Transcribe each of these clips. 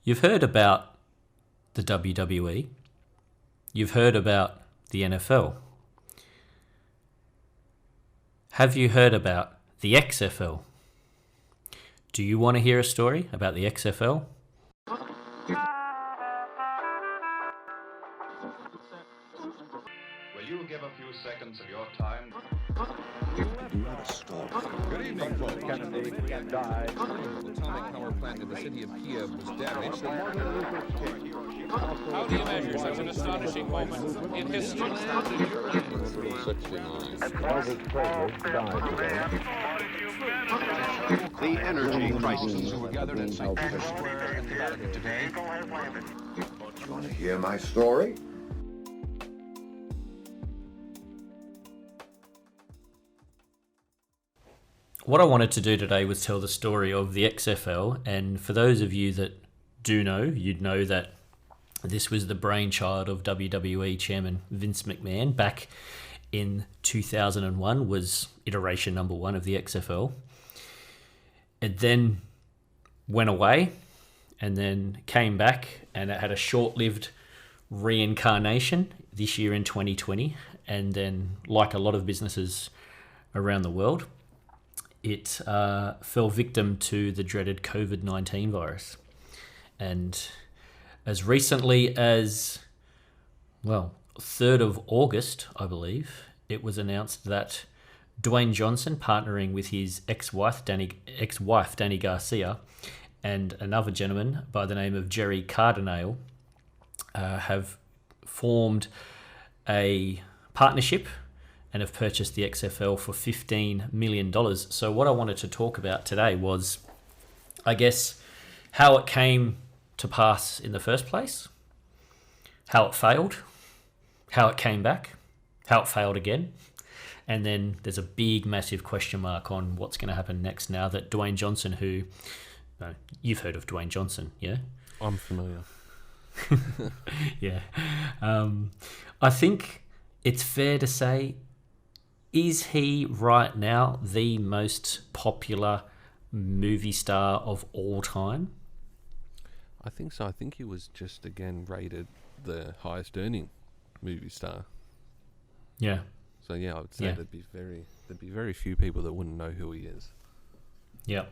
You've heard about the WWE. You've heard about the NFL. Have you heard about the XFL? Do you want to hear a story about the XFL? Will you give a few seconds of your time? Good evening, folks. Kennedy died. The atomic power plant in the city of Kiev was damaged. How do you measure such an astonishing moment in history? The energy crisis. Who were gathered at St. Peter's Square in the Vatican today. You want to hear my story? What I wanted to do today was tell the story of the XFL, and for those of you that do know, you'd know that this was the brainchild of WWE chairman Vince McMahon. Back in 2001 was iteration number 1 of the XFL. It then went away and then came back, and it had a short-lived reincarnation this year in 2020. And then, like a lot of businesses around the world, it fell victim to the dreaded COVID-19 virus. And as recently as, 3rd of August, I believe, it was announced that Dwayne Johnson, partnering with his ex-wife Danny Garcia, and another gentleman by the name of Jerry Cardinale, have formed a partnership and have purchased the XFL for $15 million. So what I wanted to talk about today was, I guess, how it came to pass in the first place, how it failed, how it came back, how it failed again, and then there's a big, massive question mark on what's going to happen next now that Dwayne Johnson, who, you've heard of Dwayne Johnson, yeah? I'm familiar. Yeah. I think it's fair to say, is he right now the most popular movie star of all time? I think so. I think he was just again rated the highest earning movie star. Yeah. So yeah, I would say Yeah. there'd be very few people that wouldn't know who he is. Yeah.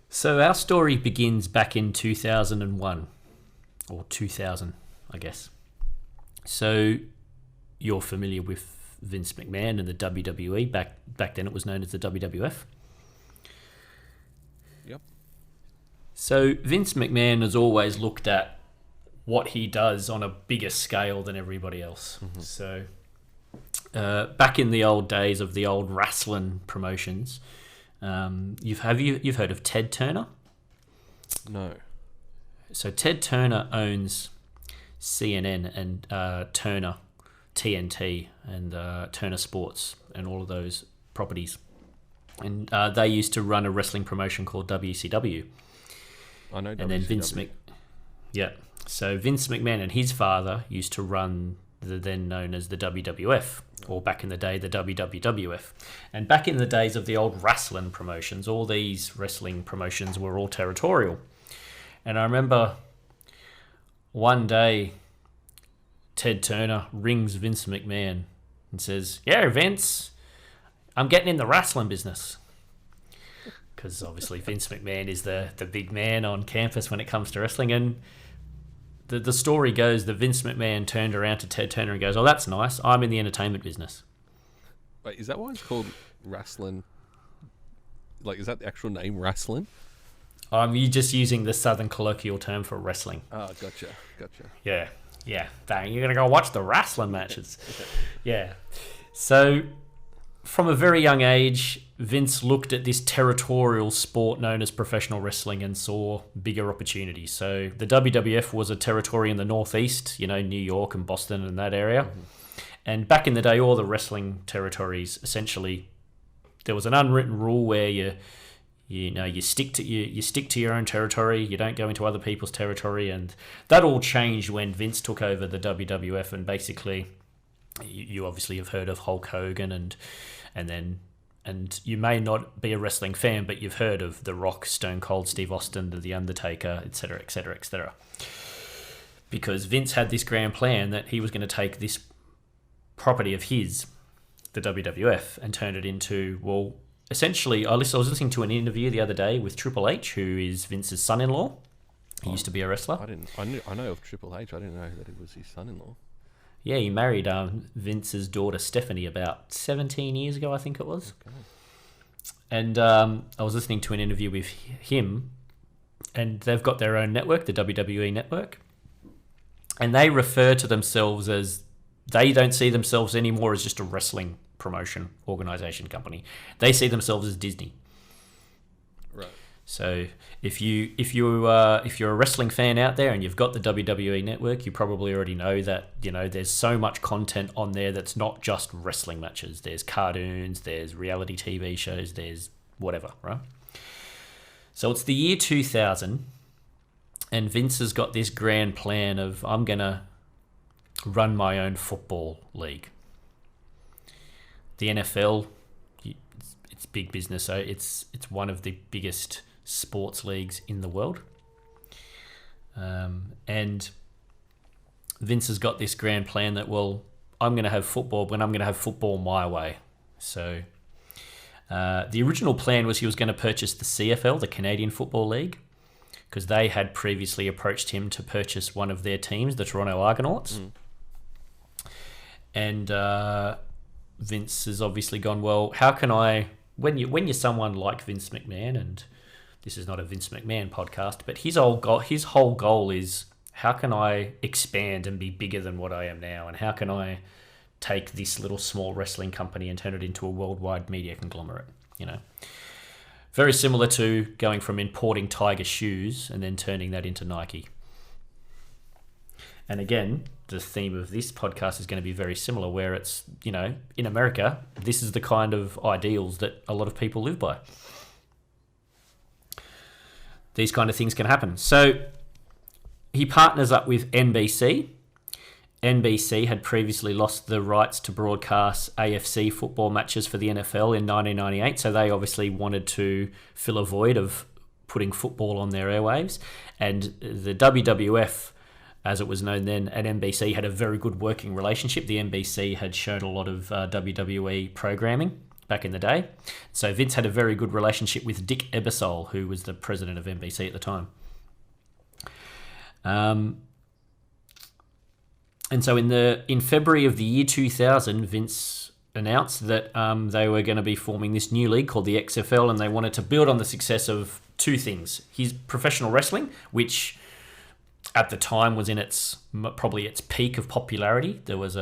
So our story begins back in 2001, or 2000, I guess. So you're familiar with Vince McMahon and the WWE. Back then it was known as the WWF. Yep. So Vince McMahon has always looked at what he does on a bigger scale than everybody else. Mm-hmm. So back in the old days of the old wrestling promotions, you've heard of Ted Turner? No. So Ted Turner owns CNN and Turner TNT and Turner Sports and all of those properties, and they used to run a wrestling promotion called WCW. I know. And then So Vince McMahon and his father used to run the then known as the WWF, or back in the day the WWF. And back in the days of the old wrestling promotions, all these wrestling promotions were all territorial. And I remember one day Ted Turner rings Vince McMahon and says, "Yeah, Vince, I'm getting in the wrestling business." Because obviously Vince McMahon is the big man on campus when it comes to wrestling. And the story goes that Vince McMahon turned around to Ted Turner and goes, "Oh, that's nice. I'm in the entertainment business." Wait, is that why it's called wrestling? Like, is that the actual name, wrestling? You're just using the southern colloquial term for wrestling. Oh, gotcha. Yeah. Dang, you're going to go watch the wrestling matches. Yeah. So from a very young age, Vince looked at this territorial sport known as professional wrestling and saw bigger opportunities. So the WWF was a territory in the Northeast, New York and Boston and that area. Mm-hmm. And back in the day, all the wrestling territories, essentially, there was an unwritten rule where you stick to your own territory. You don't go into other people's territory, and that all changed when Vince took over the WWF. And basically, you obviously have heard of Hulk Hogan and then And you may not be a wrestling fan, but you've heard of The Rock, Stone Cold, Steve Austin, The Undertaker, etc., etc., etc. Because Vince had this grand plan that he was going to take this property of his, the WWF, and turn it into, well, essentially, I was listening to an interview the other day with Triple H, who is Vince's son-in-law. He used to be a wrestler. I know of Triple H. I didn't know that he was his son-in-law. Yeah, he married Vince's daughter Stephanie about 17 years ago, I think it was. Okay. And I was listening to an interview with him, and they've got their own network, the WWE Network, and they refer to themselves as, they don't see themselves anymore as just a wrestling promotion organization company. They see themselves as Disney. Right. So if you're a wrestling fan out there and you've got the WWE Network, you probably already know that, you know, there's so much content on there that's not just wrestling matches. There's cartoons, there's reality TV shows, there's whatever, right? So it's the year 2000, and Vince has got this grand plan of, I'm gonna run my own football league. The NFL, it's big business, so it's one of the biggest sports leagues in the world. And Vince has got this grand plan that, well, I'm going to have football, but I'm going to have football my way. So the original plan was he was going to purchase the CFL, the Canadian Football League, because they had previously approached him to purchase one of their teams, the Toronto Argonauts. And Vince has obviously gone, well, how can I, when you're someone like Vince McMahon, and this is not a Vince McMahon podcast, but his whole goal is, how can I expand and be bigger than what I am now? And how can I take this little small wrestling company and turn it into a worldwide media conglomerate? You know, very similar to going from importing Tiger shoes and then turning that into Nike. And again, the theme of this podcast is going to be very similar, where it's, you know, in America, this is the kind of ideals that a lot of people live by. These kind of things can happen. So he partners up with NBC. NBC had previously lost the rights to broadcast AFC football matches for the NFL in 1998, so they obviously wanted to fill a void of putting football on their airwaves. And the WWF, as it was known then, at NBC had a very good working relationship. The NBC had shown a lot of WWE programming back in the day. So Vince had a very good relationship with Dick Ebersol, who was the president of NBC at the time. And so in February of the year 2000, Vince announced that they were going to be forming this new league called the XFL, and they wanted to build on the success of two things. His professional wrestling, which at the time was in probably its peak of popularity. There was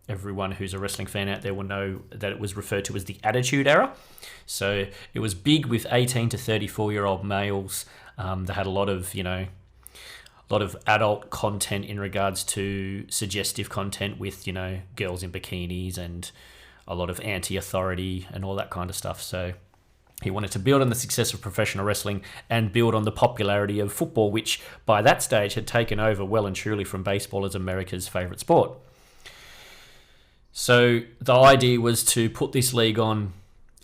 everyone who's a wrestling fan out there will know that it was referred to as the Attitude Era. So it was big with 18 to 34-year-old males. They had a lot of adult content in regards to suggestive content with, you know, girls in bikinis and a lot of anti-authority and all that kind of stuff. So he wanted to build on the success of professional wrestling and build on the popularity of football, which by that stage had taken over well and truly from baseball as America's favourite sport. So the idea was to put this league on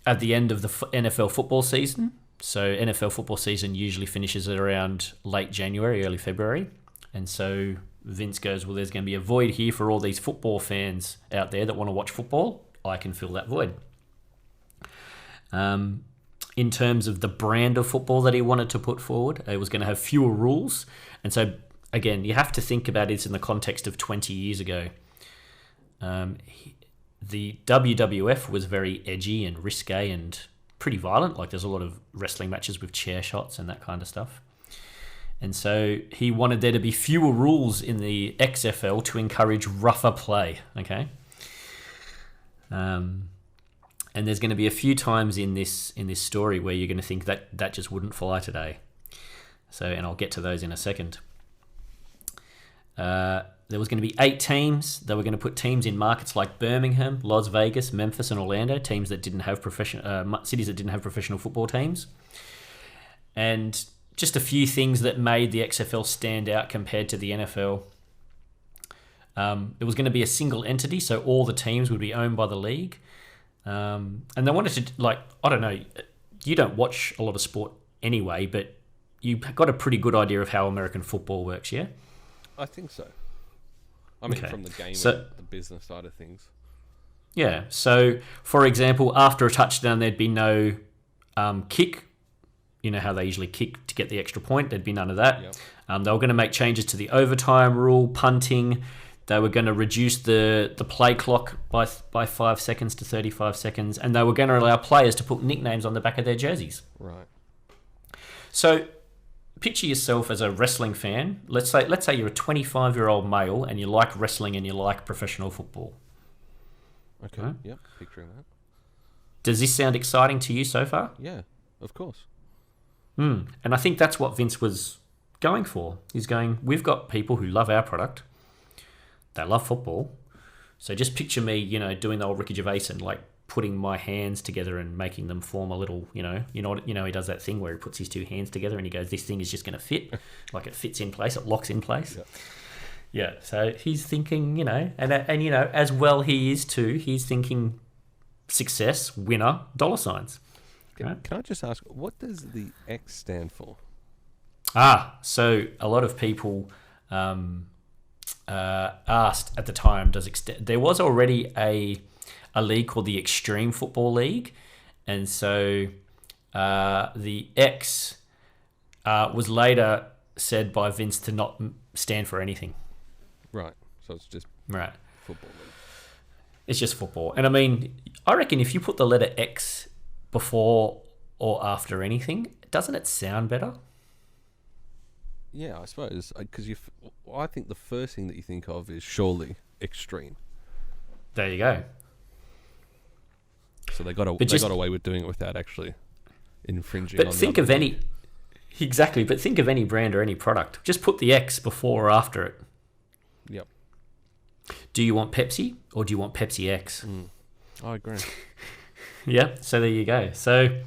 at the end of the NFL football season. So NFL football season usually finishes at around late January, early February. And so Vince goes, well, there's going to be a void here for all these football fans out there that want to watch football. I can fill that void. In terms of the brand of football that he wanted to put forward, it was going to have fewer rules. And so, again, you have to think about it in the context of 20 years ago. The WWF was very edgy and risque and pretty violent. Like, there's a lot of wrestling matches with chair shots and that kind of stuff. And so he wanted there to be fewer rules in the XFL to encourage rougher play, okay? And there's going to be a few times in this story where you're going to think that just wouldn't fly today. So, and I'll get to those in a second. There was going to be 8 teams. They were going to put teams in markets like Birmingham, Las Vegas, Memphis, and Orlando, teams that didn't have cities that didn't have professional football teams. And just a few things that made the XFL stand out compared to the NFL. It was going to be a single entity, so all the teams would be owned by the league. And they wanted to, like, I don't know, you don't watch a lot of sport anyway, but you've got a pretty good idea of how American football works, yeah? I think so. I mean, Okay. from the game So- and the business side of things. Yeah. So, for example, after a touchdown, there'd be no kick. You know how they usually kick to get the extra point? There'd be none of that. Yep. They were going to make changes to the overtime rule, punting. They were going to reduce the play clock by 5 seconds to 35 seconds. And they were going to allow players to put nicknames on the back of their jerseys. Right. So picture yourself as a wrestling fan. Let's say you're a 25-year-old male and you like wrestling and you like professional football. Okay. Right. Yep. Picturing that. Does this sound exciting to you so far? Yeah. Of course. And I think that's what Vince was going for. He's going, we've got people who love our product. They love football. So just picture me, doing the old Ricky Gervais and like putting my hands together and making them form a little, he does that thing where he puts his two hands together and he goes, this thing is just going to fit. Like it fits in place, it locks in place. Yep. Yeah. So he's thinking, and as well he is too, he's thinking success, winner, dollar signs. Right? Can I just ask, what does the X stand for? So a lot of people asked at the time, there was already a league called the Extreme Football League, and so the X was later said by Vince to not stand for anything. Right. So it's just Right. football league. It's just football. And I mean, I reckon if you put the letter X before or after anything, doesn't it sound better? Yeah, I suppose. Because I think the first thing that you think of is surely extreme. There you go. So they got away with doing it without actually infringing. But on think the of any brand or any product. Just put the X before or after it. Yep. Do you want Pepsi or do you want Pepsi X? I agree. Yeah, so there you go. So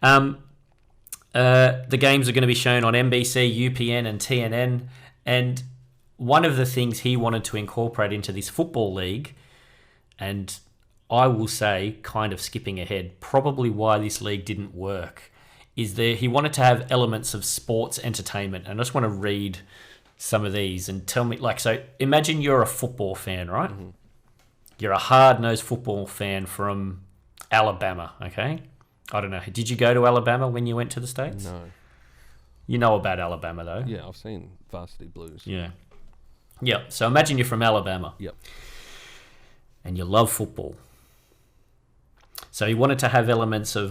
the games are going to be shown on NBC, UPN, and TNN. And one of the things he wanted to incorporate into this football league, and I will say, kind of skipping ahead, probably why this league didn't work, is he wanted to have elements of sports entertainment. And I just want to read some of these and tell me, so imagine you're a football fan, right? Mm-hmm. You're a hard-nosed football fan from Alabama, okay? I don't know. Did you go to Alabama when you went to the States? No. You know about Alabama, though. Yeah, I've seen Varsity Blues. Yeah. Yeah, so imagine you're from Alabama. Yep. And you love football. So he wanted to have elements of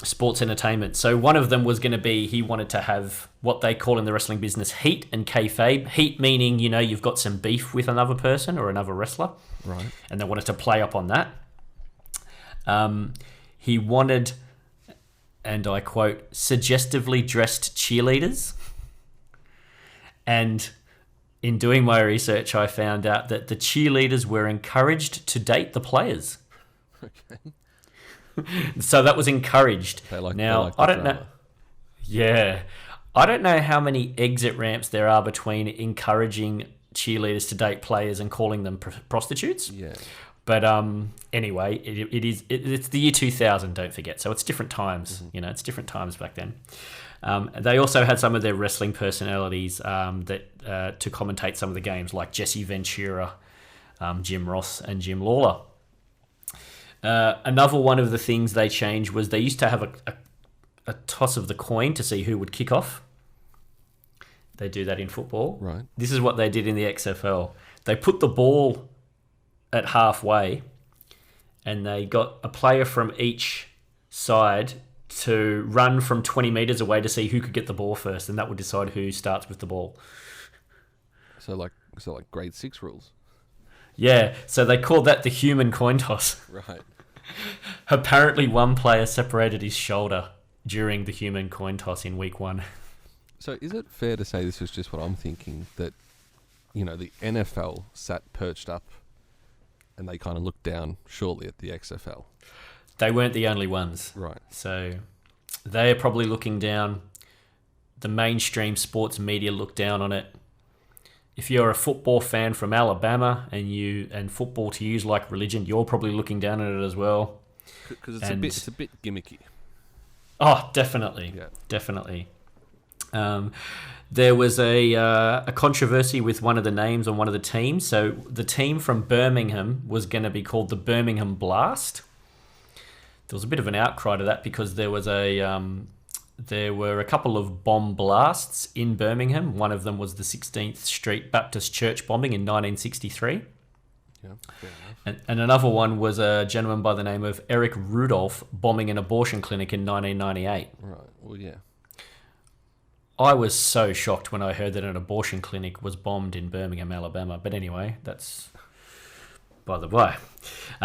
sports entertainment. So one of them was going to be he wanted to have what they call in the wrestling business heat and kayfabe. Heat meaning, you've got some beef with another person or another wrestler. Right. And they wanted to play up on that. He wanted, and I quote, suggestively dressed cheerleaders. And in doing my research, I found out that the cheerleaders were encouraged to date the players. Okay. So that was encouraged. They like now, the I don't drama. know. Yeah. I don't know how many exit ramps there are between encouraging cheerleaders to date players and calling them prostitutes. Yeah. But anyway, it's the year 2000, don't forget. So it's different times. Mm-hmm. It's different times back then. They also had some of their wrestling personalities to commentate some of the games, like Jesse Ventura, Jim Ross, and Jim Lawler. Another one of the things they changed was they used to have a toss of the coin to see who would kick off. They do that in football. Right. This is what they did in the XFL. They put the ball at halfway, and they got a player from each side to run from 20 metres away to see who could get the ball first, and that would decide who starts with the ball. So like grade 6 rules. Yeah, so they called that the human coin toss. Right. Apparently one player separated his shoulder during the human coin toss in week 1. So is it fair to say, this is just what I'm thinking, that, the NFL sat perched up and they kind of looked down surely at the XFL? They weren't the only ones. Right. So they're probably looking down. The mainstream sports media look down on it. If you're a football fan from Alabama and football to you is like religion, you're probably looking down on it as well. Because And- it's a bit gimmicky. Oh, definitely, Yeah. definitely. There was a controversy with one of the names on one of the teams. So the team from Birmingham was going to be called the Birmingham Blast. There was a bit of an outcry to that because there were a couple of bomb blasts in Birmingham. One of them was the 16th Street Baptist Church bombing in 1963. Yeah, fair enough. And another one was a gentleman by the name of Eric Rudolph bombing an abortion clinic in 1998. Right. Well, yeah. I was so shocked when I heard that an abortion clinic was bombed in Birmingham, Alabama. But anyway, that's by the way.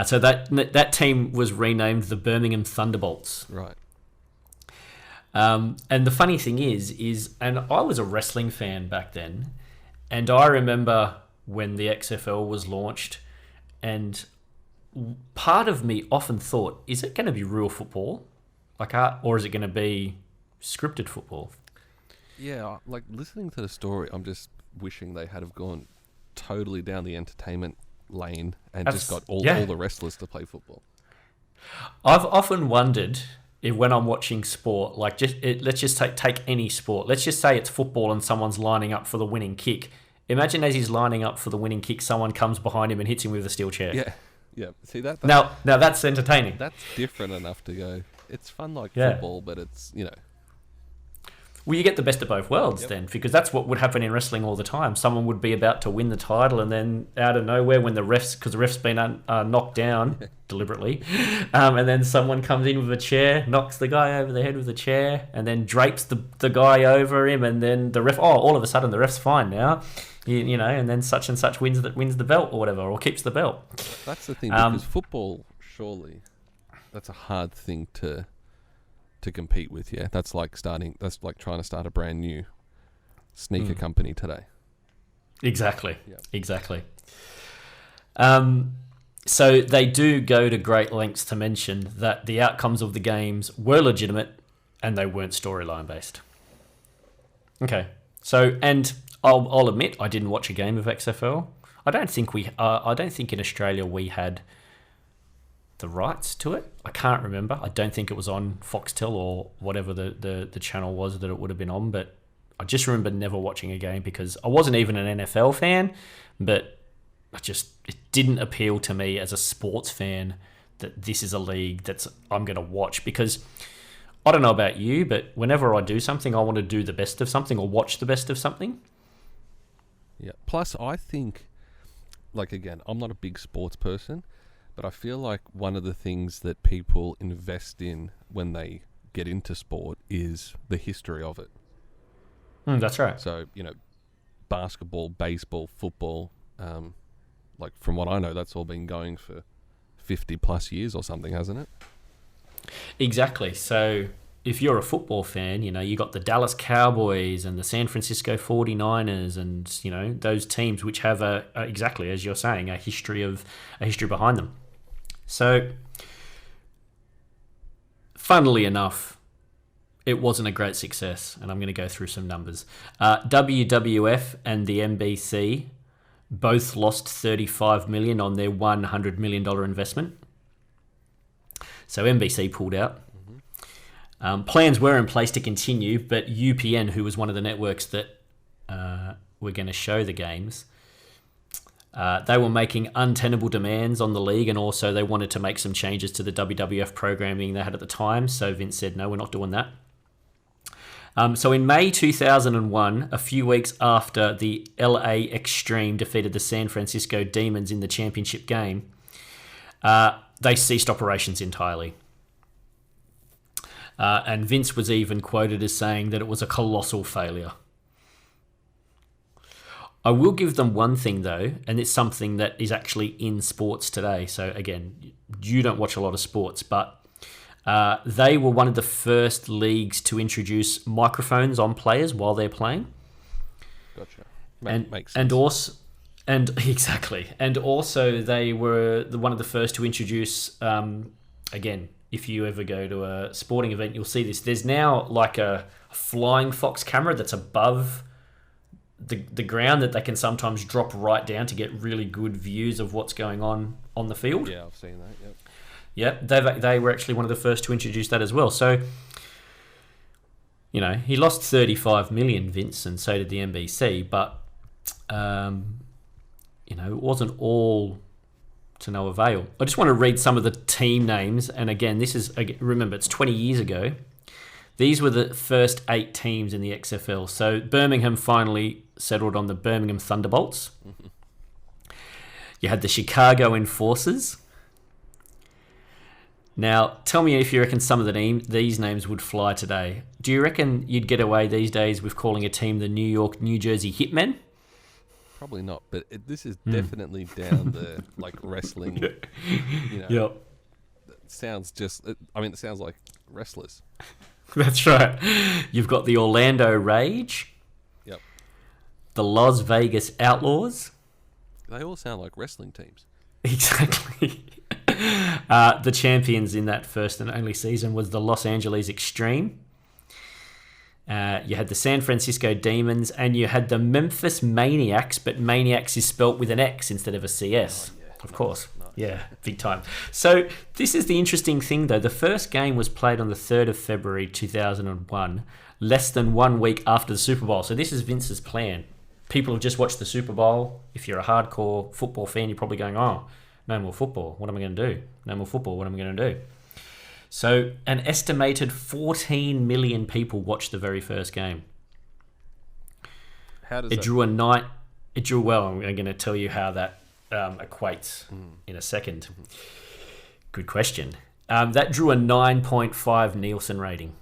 So that team was renamed the Birmingham Thunderbolts. Right. And the funny thing is, and I was a wrestling fan back then, and I remember when the XFL was launched, and part of me often thought, is it going to be real football? Or is it going to be scripted football? Yeah, like listening to the story, I'm just wishing they had have gone totally down the entertainment lane and just got all the wrestlers to play football. I've often wondered if when I'm watching sport, like let's just take any sport. Let's just say it's football and someone's lining up for the winning kick. Imagine as he's lining up for the winning kick, someone comes behind him and hits him with a steel chair. Yeah, yeah. See that? Now that's entertaining. That's different enough to go. It's fun like Yeah. football, but it's Well, you get the best of both worlds then, because that's what would happen in wrestling all the time. Someone would be about to win the title, and then out of nowhere, when because the ref's been knocked down deliberately, and then someone comes in with a chair, knocks the guy over the head with a chair, and then drapes the guy over him, and then the ref, all of a sudden the ref's fine now, and then such and such wins the belt or whatever, or keeps the belt. That's the thing, because football, surely, that's a hard thing to compete with. Yeah, that's like trying to start a brand new sneaker company today. Exactly. Yeah. Exactly. So they do go to great lengths to mention that the outcomes of the games were legitimate and they weren't storyline based. Okay. So, and I'll admit I didn't watch a game of XFL. I don't think in Australia we had the rights to it. I can't remember. I don't think it was on Foxtel or whatever the channel was that it would have been on, but I just remember never watching a game because I wasn't even an NFL fan, but it didn't appeal to me as a sports fan that this is a league I'm going to watch, because I don't know about you, but whenever I do something, I want to do the best of something or watch the best of something. Yeah. Plus, I think, again, I'm not a big sports person, but I feel like one of the things that people invest in when they get into sport is the history of it. That's right. So, basketball, baseball, football, from what I know, that's all been going for 50 plus years or something, hasn't it? Exactly. So if you're a football fan, you got the Dallas Cowboys and the San Francisco 49ers and, those teams which have exactly as you're saying, a history behind them. So, funnily enough, it wasn't a great success, and I'm going to go through some numbers. WWF and the NBC both lost $35 million on their $100 million investment. So NBC pulled out. Plans were in place to continue, but UPN, who was one of the networks that were going to show the games, they were making untenable demands on the league, and also they wanted to make some changes to the WWF programming they had at the time. So Vince said, no, we're not doing that. So in May 2001, a few weeks after the LA Extreme defeated the San Francisco Demons in the championship game, they ceased operations entirely. And Vince was even quoted as saying that it was a colossal failure. I will give them one thing, though, and it's something that is actually in sports today. So, again, you don't watch a lot of sports, but they were one of the first leagues to introduce microphones on players while they're playing. Gotcha. Makes sense. Exactly. And also, they were one of the first to introduce, again, if you ever go to a sporting event, you'll see this. There's now like a flying fox camera that's above the ground that they can sometimes drop right down to get really good views of what's going on the field. Yeah, I've seen that, yep. Yeah, they were actually one of the first to introduce that as well. So, he lost 35 million, Vince, and so did the NBC, but, it wasn't all to no avail. I just want to read some of the team names, and again, remember, it's 20 years ago. These were the first 8 teams in the XFL. So Birmingham finally settled on the Birmingham Thunderbolts. You had the Chicago Enforcers. Now, tell me if you reckon some of these names would fly today. Do you reckon you'd get away these days with calling a team the New Jersey Hitmen? Probably not, but this is definitely down the wrestling. Yep. It sounds like wrestlers. That's right. You've got the Orlando Rage. Yep. The Las Vegas Outlaws. They all sound like wrestling teams. Exactly. The champions in that first and only season was the Los Angeles Extreme. You had the San Francisco Demons, and you had the Memphis Maniacs, but Maniacs is spelt with an X instead of a CS. Oh, yeah. Of course. Nice. Yeah, big time. So this is the interesting thing, though. The first game was played on the 3rd of February 2001, less than 1 week after the Super Bowl. So this is Vince's plan. People have just watched the Super Bowl. If you're a hardcore football fan, you're probably going, oh, no more football. What am I going to do? No more football. What am I going to do? So an estimated 14 million people watched the very first game. How does it drew I'm going to tell you how that equates in a second. Good question. That drew a 9.5 Nielsen rating.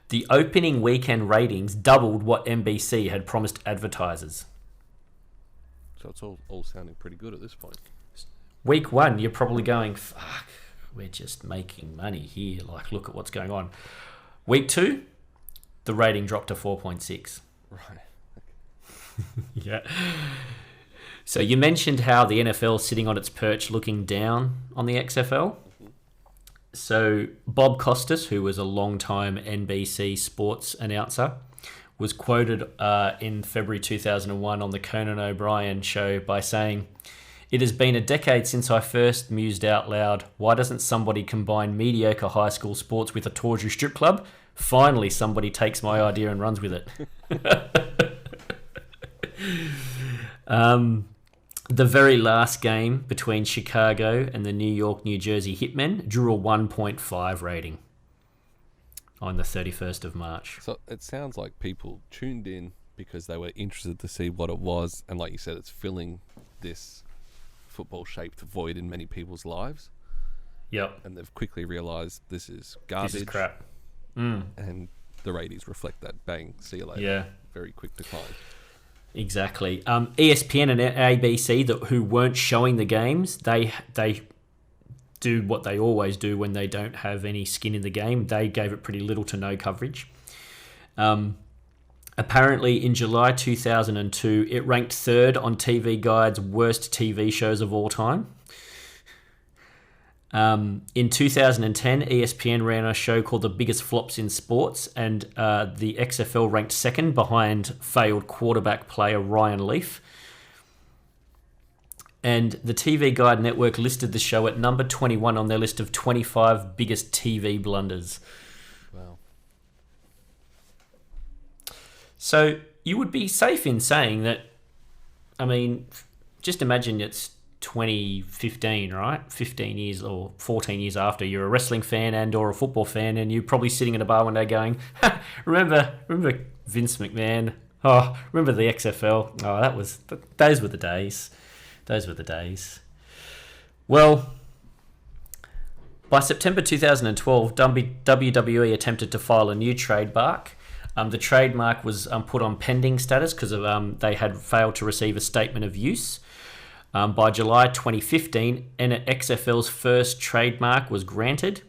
The opening weekend ratings doubled what NBC had promised advertisers. So it's all sounding pretty good at this point. Week 1, you're probably going, fuck, we're just making money here. Look at what's going on. Week 2, the rating dropped to 4.6. Right. Yeah. So you mentioned how the NFL sitting on its perch looking down on the XFL. So Bob Costas, who was a long-time NBC sports announcer, was quoted in February 2001 on the Conan O'Brien show by saying, "It has been a decade since I first mused out loud, why doesn't somebody combine mediocre high school sports with a tawdry strip club? Finally, somebody takes my idea and runs with it." The very last game between Chicago and the New Jersey Hitmen drew a 1.5 rating on the 31st of March. So it sounds like people tuned in because they were interested to see what it was, and like you said, it's filling this football-shaped void in many people's lives. Yep. And they've quickly realised this is garbage. This is crap. And the ratings reflect that. Bang, see you later. Yeah. Very quick decline. Exactly. ESPN and ABC, who weren't showing the games, they do what they always do when they don't have any skin in the game. They gave it pretty little to no coverage. Apparently, in July 2002, it ranked 3rd on TV Guide's worst TV shows of all time. In 2010, ESPN ran a show called The Biggest Flops in Sports, and the XFL ranked 2nd behind failed quarterback player Ryan Leaf. And the TV Guide Network listed the show at number 21 on their list of 25 biggest TV blunders. Wow. So you would be safe in saying that, I mean, just imagine it's 2015, right? 15 years or 14 years after, you're a wrestling fan and or a football fan, and you're probably sitting in a bar one day going, remember Vince McMahon? Oh, remember the XFL? Oh, those were the days. Those were the days. Well, by September 2012, WWE attempted to file a new trademark. The trademark was put on pending status because they had failed to receive a statement of use. By July 2015, XFL's first trademark was granted.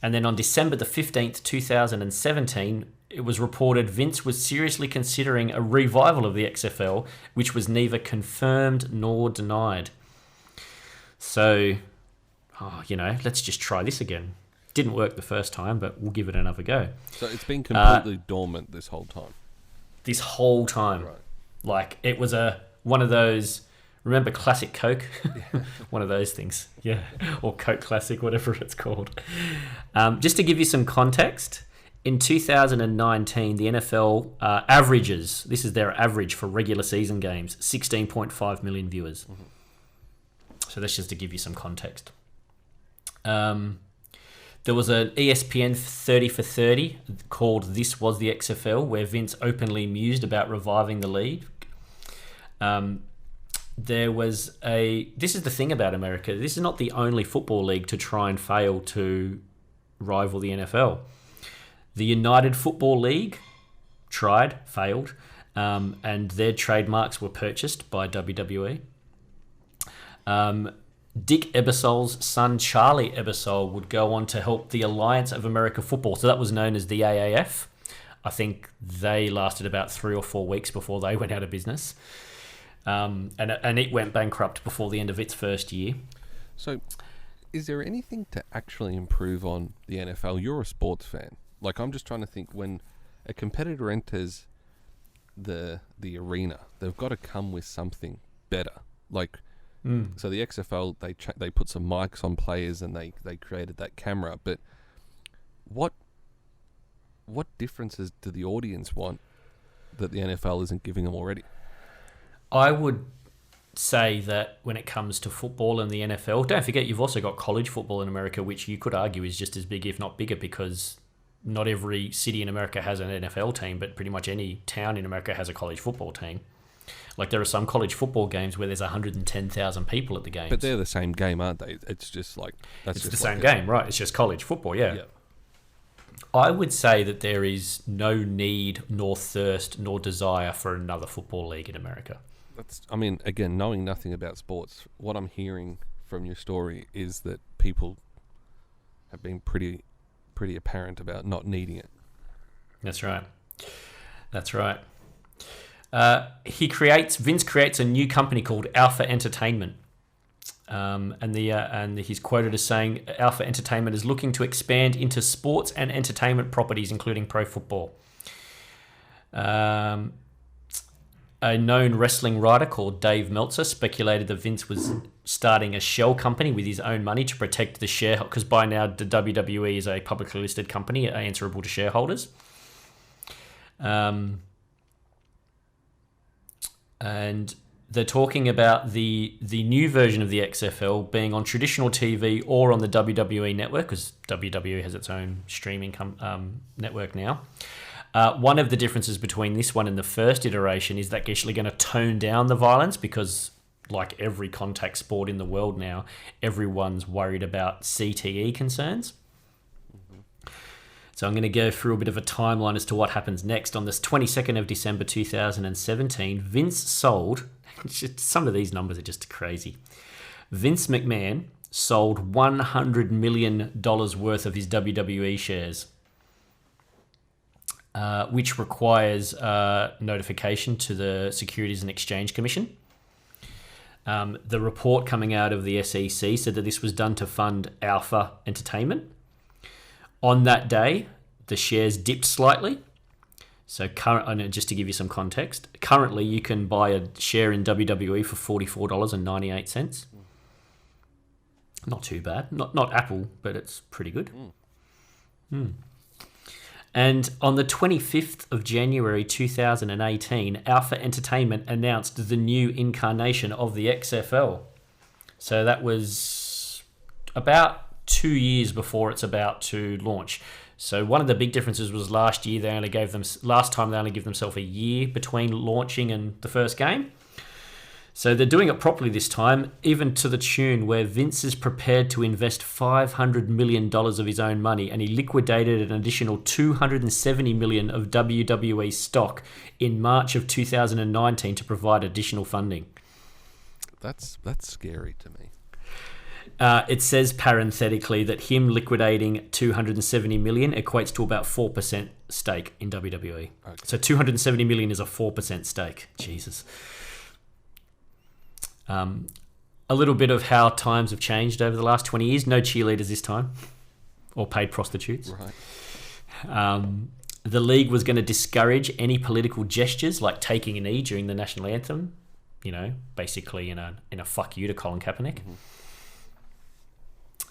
And then on December the 15th, 2017, it was reported Vince was seriously considering a revival of the XFL, which was neither confirmed nor denied. So, let's just try this again. Didn't work the first time, but we'll give it another go. So it's been completely dormant this whole time? This whole time. Right. Like, it was one of those Remember Classic Coke? One of those things. Yeah. Or Coke Classic, whatever it's called. Just to give you some context, in 2019, the NFL averages, this is their average for regular season games, 16.5 million viewers. Mm-hmm. So that's just to give you some context. There was an ESPN 30 for 30 called This Was the XFL, where Vince openly mused about reviving the league. This is the thing about America. This is not the only football league to try and fail to rival the NFL. The United Football League tried, failed, and their trademarks were purchased by WWE. Dick Ebersol's son, Charlie Ebersol, would go on to help the Alliance of America Football. So that was known as the AAF. I think they lasted about 3 or 4 weeks before they went out of business. And it went bankrupt before the end of its first year. So is there anything to actually improve on the NFL? You're a sports fan. Like, I'm just trying to think, when a competitor enters the arena, they've got to come with something better. Like, so the XFL, they put some mics on players and they created that camera. But what differences do the audience want that the NFL isn't giving them already? I would say that when it comes to football and the NFL, don't forget you've also got college football in America, which you could argue is just as big, if not bigger, because not every city in America has an NFL team, but pretty much any town in America has a college football team. Like, there are some college football games where there's 110,000 people at the games. But they're the same game, aren't they? It's just like... It's the same game, right? It's just college football, yeah. I would say that there is no need, nor thirst, nor desire for another football league in America. Again, knowing nothing about sports, what I'm hearing from your story is that people have been pretty apparent about not needing it. That's right. Vince creates a new company called Alpha Entertainment. And he's quoted as saying, Alpha Entertainment is looking to expand into sports and entertainment properties, including pro football. A known wrestling writer called Dave Meltzer speculated that Vince was starting a shell company with his own money to protect the shareholders, because by now the WWE is a publicly listed company answerable to shareholders. And they're talking about the new version of the XFL being on traditional TV or on the WWE network, because WWE has its own streaming network now. One of the differences between this one and the first iteration is that actually going to tone down the violence, because like every contact sport in the world now, everyone's worried about CTE concerns. So I'm going to go through a bit of a timeline as to what happens next. On this 22nd of December 2017, Vince sold... Some of these numbers are just crazy. Vince McMahon sold $100 million worth of his WWE shares, which requires notification to the Securities and Exchange Commission. The report coming out of the SEC said that this was done to fund Alpha Entertainment. On that day, the shares dipped slightly. So just to give you some context, currently you can buy a share in WWE for $44.98. Not too bad. Not Apple, but it's pretty good. And on the 25th of January 2018, Alpha Entertainment announced the new incarnation of the XFL. So that was about 2 years before it's about to launch. So one of the big differences was last time they only gave themselves a year between launching and the first game. So they're doing it properly this time, even to the tune where Vince is prepared to invest $500 million of his own money, and he liquidated an additional $270 million of WWE stock in March of 2019 to provide additional funding. That's scary to me. It says parenthetically that him liquidating $270 million equates to about 4% stake in WWE. Okay. So $270 million is a 4% stake. Jesus. A little bit of how times have changed over the last 20 years. No cheerleaders this time, or paid prostitutes. Right. The league was going to discourage any political gestures like taking a knee during the national anthem, basically in a fuck you to Colin Kaepernick.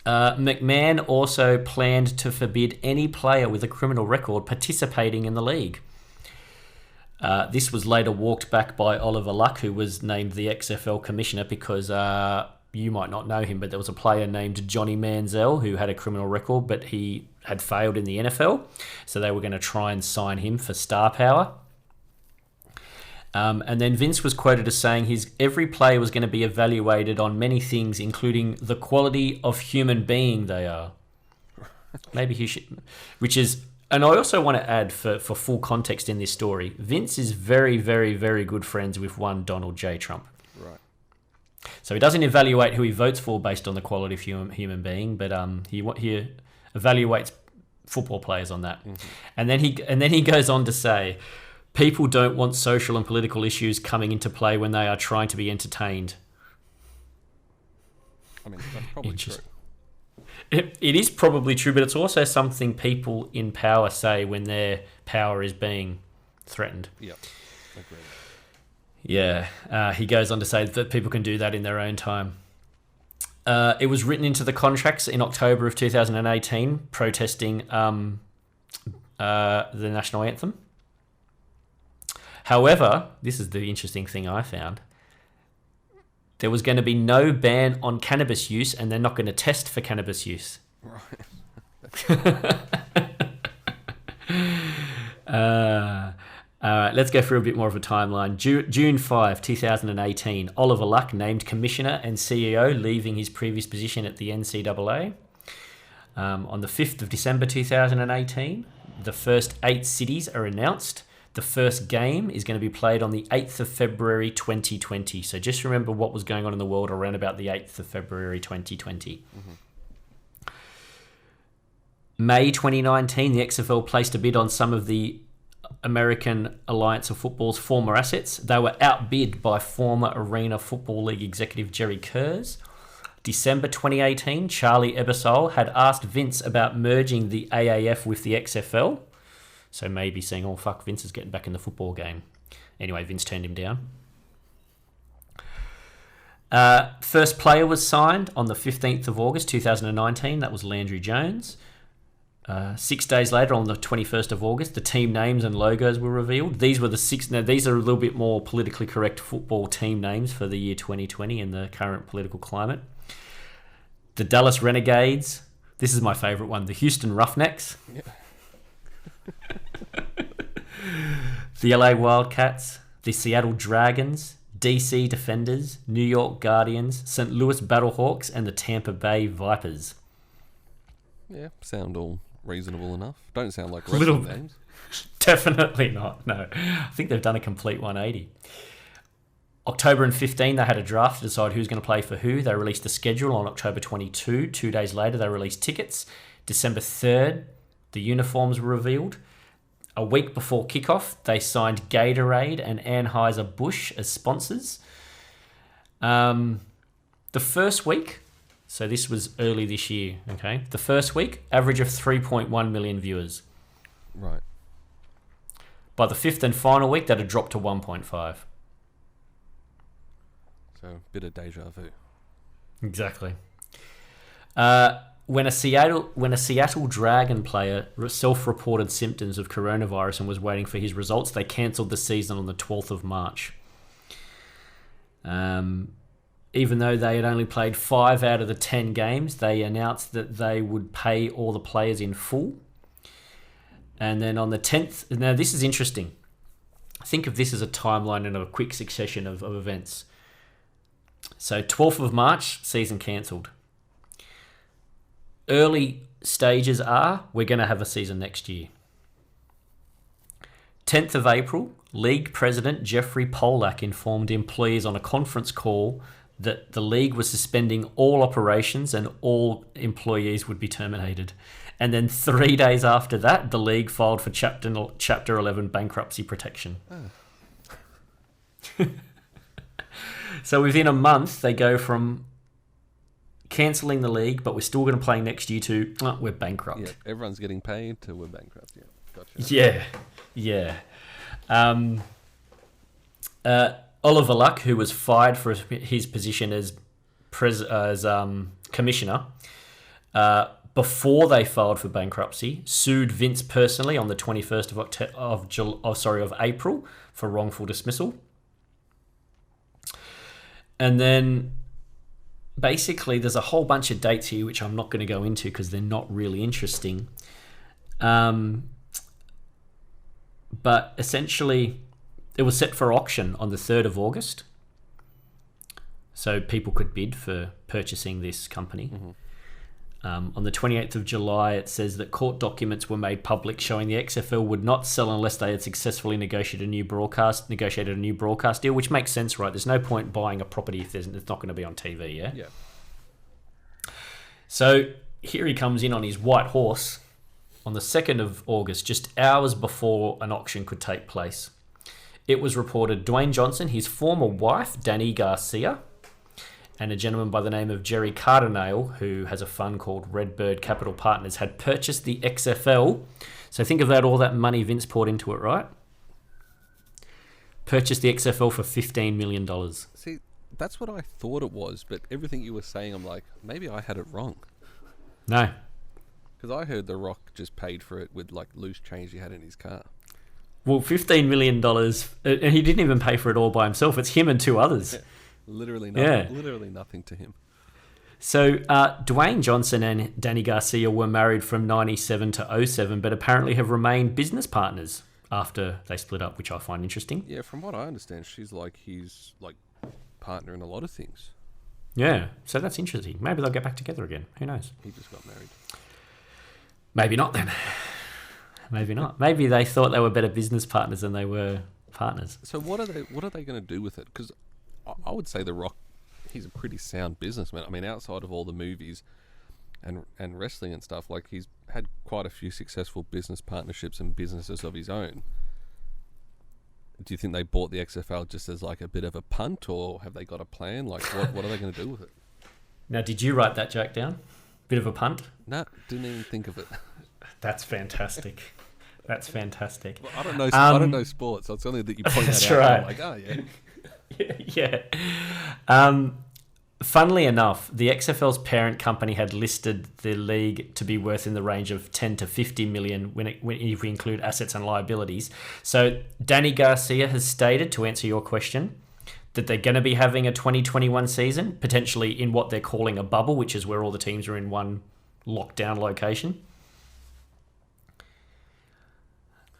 McMahon also planned to forbid any player with a criminal record participating in the league. This was later walked back by Oliver Luck, who was named the XFL commissioner because you might not know him, but there was a player named Johnny Manziel who had a criminal record, but he had failed in the NFL. So they were going to try and sign him for star power. And then Vince was quoted as saying every player was going to be evaluated on many things, including the quality of human being they are. Maybe he should, which is, and I also want to add for full context in this story, Vince is very, very, very good friends with one Donald J. Trump. Right. So he doesn't evaluate who he votes for based on the quality of human being, but he evaluates football players on that. Mm-hmm. And then he goes on to say, people don't want social and political issues coming into play when they are trying to be entertained. I mean, that's probably true. It is probably true, but it's also something people in power say when their power is being threatened. Yep, agreed. Yeah, he goes on to say that people can do that in their own time. It was written into the contracts in October of 2018, protesting the national anthem. However, this is the interesting thing I found. There was going to be no ban on cannabis use, and they're not going to test for cannabis use. Right. All right, let's go through a bit more of a timeline. June 5, 2018, Oliver Luck named commissioner and CEO, leaving his previous position at the NCAA. On the 5th of December 2018, the first 8 cities are announced. The first game is going to be played on the 8th of February 2020. So just remember what was going on in the world around about the 8th of February 2020. Mm-hmm. May 2019, the XFL placed a bid on some of the American Alliance of Football's former assets. They were outbid by former Arena Football League executive Jerry Kurz. December 2018, Charlie Ebersol had asked Vince about merging the AAF with the XFL. So maybe saying, oh, fuck, Vince is getting back in the football game. Anyway, Vince turned him down. First player was signed on the 15th of August 2019. That was Landry Jones. 6 days later, on the 21st of August, the team names and logos were revealed. These were the 6. Now, these are a little bit more politically correct football team names for the year 2020 in the current political climate. The Dallas Renegades. This is my favourite one. The Houston Roughnecks. Yeah. The LA Wildcats, the Seattle Dragons, DC Defenders, New York Guardians, St. Louis Battlehawks, and the Tampa Bay Vipers. Yeah, sound all reasonable enough. Don't sound like wrestling names. Definitely not, no. I think they've done a complete 180. October and 15, they had a draft to decide who's going to play for who. They released the schedule on October 22. 2 days later, they released tickets. December 3rd, the uniforms were revealed. A week before kickoff, they signed Gatorade and Anheuser-Busch as sponsors. The first week, so this was early this year, okay? The first week, average of 3.1 million viewers. Right. By the 5th and final week, that had dropped to 1.5. So, a bit of deja vu. Exactly. When a Seattle Dragon player self-reported symptoms of coronavirus and was waiting for his results, they cancelled the season on the 12th of March. Even though they had only played 5 out of the 10 games, they announced that they would pay all the players in full. And then on the 10th... Now, this is interesting. Think of this as a timeline and a quick succession of events. So, 12th of March, season cancelled. Early stages are, we're going to have a season next year. 10th of April, League President Jeffrey Polak informed employees on a conference call that the league was suspending all operations and all employees would be terminated. And then 3 days after that, the league filed for Chapter 11 bankruptcy protection. Oh. So within a month, they go from cancelling the league, but we're still going to play next year to, we're bankrupt. Yeah, everyone's getting paid to we're bankrupt. Yeah, gotcha. Yeah. Oliver Luck, who was fired for his position as commissioner, before they filed for bankruptcy, sued Vince personally on the 21st of April for wrongful dismissal. And then basically there's a whole bunch of dates here which I'm not going to go into because they're not really interesting. But essentially it was set for auction on the 3rd of August. So people could bid for purchasing this company. On the 28th of July, it says that court documents were made public showing the XFL would not sell unless they had successfully negotiated a new broadcast deal, which makes sense, right? There's no point buying a property if it's not going to be on TV, yeah? Yeah. So here he comes in on his white horse on the 2nd of August, just hours before an auction could take place. It was reported Dwayne Johnson, his former wife, Dani Garcia, and a gentleman by the name of Jerry Cardinale, who has a fund called Redbird Capital Partners, had purchased the XFL. So think of that, all that money Vince poured into it, right? Purchased the XFL for $15 million. See, that's what I thought it was, but everything you were saying, I'm like, maybe I had it wrong. No. Because I heard The Rock just paid for it with like loose change he had in his car. Well, $15 million, and he didn't even pay for it all by himself. It's him and two others. Yeah. Literally nothing. Yeah. Literally nothing to him. So Dwayne Johnson and Dani Garcia were married from 97 to 07, but apparently have remained business partners after they split up, which I find interesting. Yeah, from what I understand, she's like his like partner in a lot of things. Yeah, so that's interesting. Maybe they'll get back together again. Who knows? He just got married. Maybe not then. Maybe not. Maybe they thought they were better business partners than they were partners. So what are they going to do with it? Because I would say The Rock, he's a pretty sound businessman. I mean, outside of all the movies and wrestling and stuff, like he's had quite a few successful business partnerships and businesses of his own. Do you think they bought the XFL just as like a bit of a punt, or have they got a plan? Like, what are they going to do with it? Now, did you write that joke down? Bit of a punt? No, didn't even think of it. That's fantastic. That's fantastic. Well, I don't know sports, so it's only that you point that out. Right. I'm like, oh yeah. Yeah. Funnily enough, the XFL's parent company had listed the league to be worth in the range of 10 to 50 million if we include assets and liabilities. So Dani Garcia has stated, to answer your question, that they're going to be having a 2021 season, potentially in what they're calling a bubble, which is where all the teams are in one lockdown location.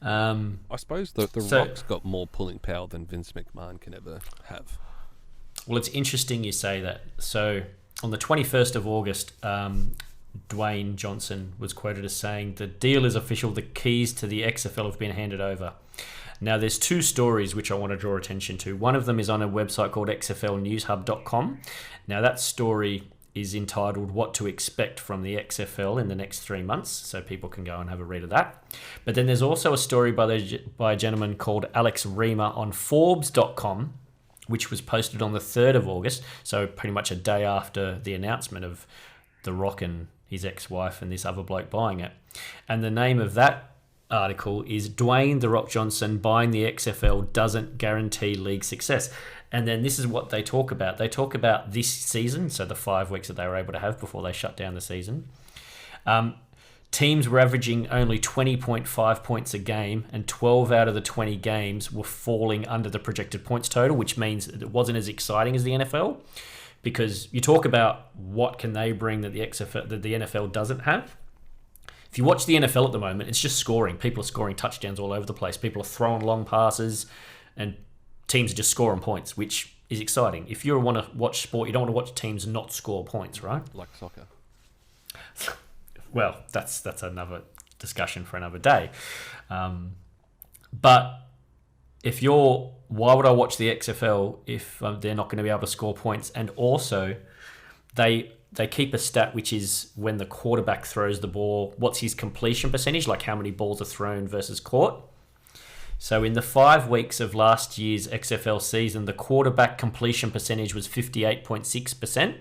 I suppose the Rock's got more pulling power than Vince McMahon can ever have. Well, it's interesting you say that. So on the 21st of August, Dwayne Johnson was quoted as saying, "The deal is official. The keys to the XFL have been handed over." Now, there's two stories which I want to draw attention to. One of them is on a website called xflnewshub.com. Now, that story is entitled "What to Expect from the XFL in the Next 3 Months," so people can go and have a read of that. But then there's also a story by a gentleman called Alex Reamer on Forbes.com, which was posted on the 3rd of August, so pretty much a day after the announcement of The Rock and his ex-wife and this other bloke buying it. And the name of that article is "Dwayne The Rock Johnson Buying the XFL Doesn't Guarantee League Success." And then this is what they talk about. They talk about this season, so the 5 weeks that they were able to have before they shut down the season. Teams were averaging only 20.5 points a game, and 12 out of the 20 games were falling under the projected points total, which means it wasn't as exciting as the NFL. Because you talk about what can they bring that the NFL doesn't have. If you watch the NFL at the moment, it's just scoring. People are scoring touchdowns all over the place. People are throwing long passes, and teams are just scoring points, which is exciting. If you want to watch sport, you don't want to watch teams not score points, right? Like soccer. Well, that's another discussion for another day. But why would I watch the XFL if they're not going to be able to score points? And also, they keep a stat which is when the quarterback throws the ball, what's his completion percentage, like how many balls are thrown versus caught. So in the 5 weeks of last year's XFL season, the quarterback completion percentage was 58.6%.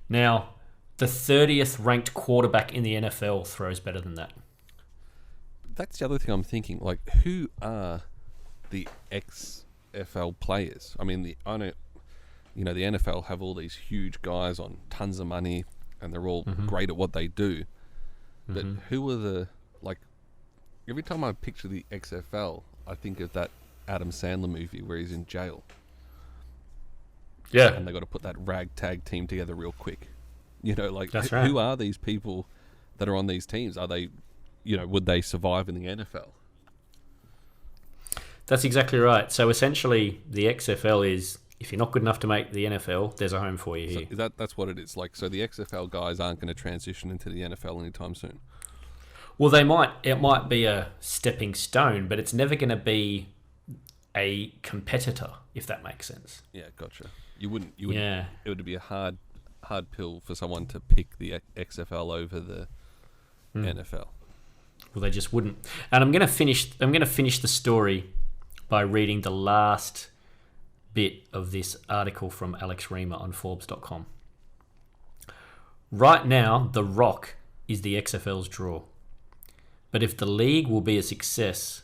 Now, the 30th ranked quarterback in the NFL throws better than that. That's the other thing I'm thinking. Like, who are the XFL players. I mean, the NFL have all these huge guys on tons of money, and they're all great at what they do. But who are the, like, every time I picture the XFL, I think of that Adam Sandler movie where he's in jail. Yeah. And they got to put that ragtag team together real quick. Like, That's right. who are these people that are on these teams? Are they, would they survive in the NFL? That's exactly right. So essentially, the XFL is, if you're not good enough to make the NFL, there's a home for you here. So that's what it is. Like, so the XFL guys aren't going to transition into the NFL anytime soon. Well, they might. It might be a stepping stone, but it's never going to be a competitor, if that makes sense. Yeah, gotcha. You wouldn't. Yeah. It would be a hard pill for someone to pick the XFL over the NFL. Well, they just wouldn't. And I'm going to finish the story by reading the last bit of this article from Alex Reamer on Forbes.com. Right now, The Rock is the XFL's draw. But if the league will be a success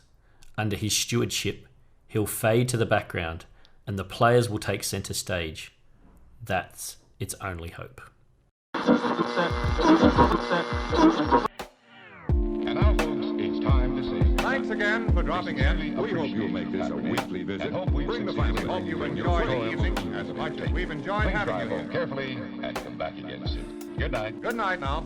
under his stewardship, he'll fade to the background and the players will take centre stage. That's its only hope. And now, folks, it's time to say Thanks again for dropping in. We hope you'll make this a weekly visit. Bring the family. Hope you enjoy the evening as much as we've enjoyed Please having drive you home here. carefully and come back again soon. Good night. Good night now.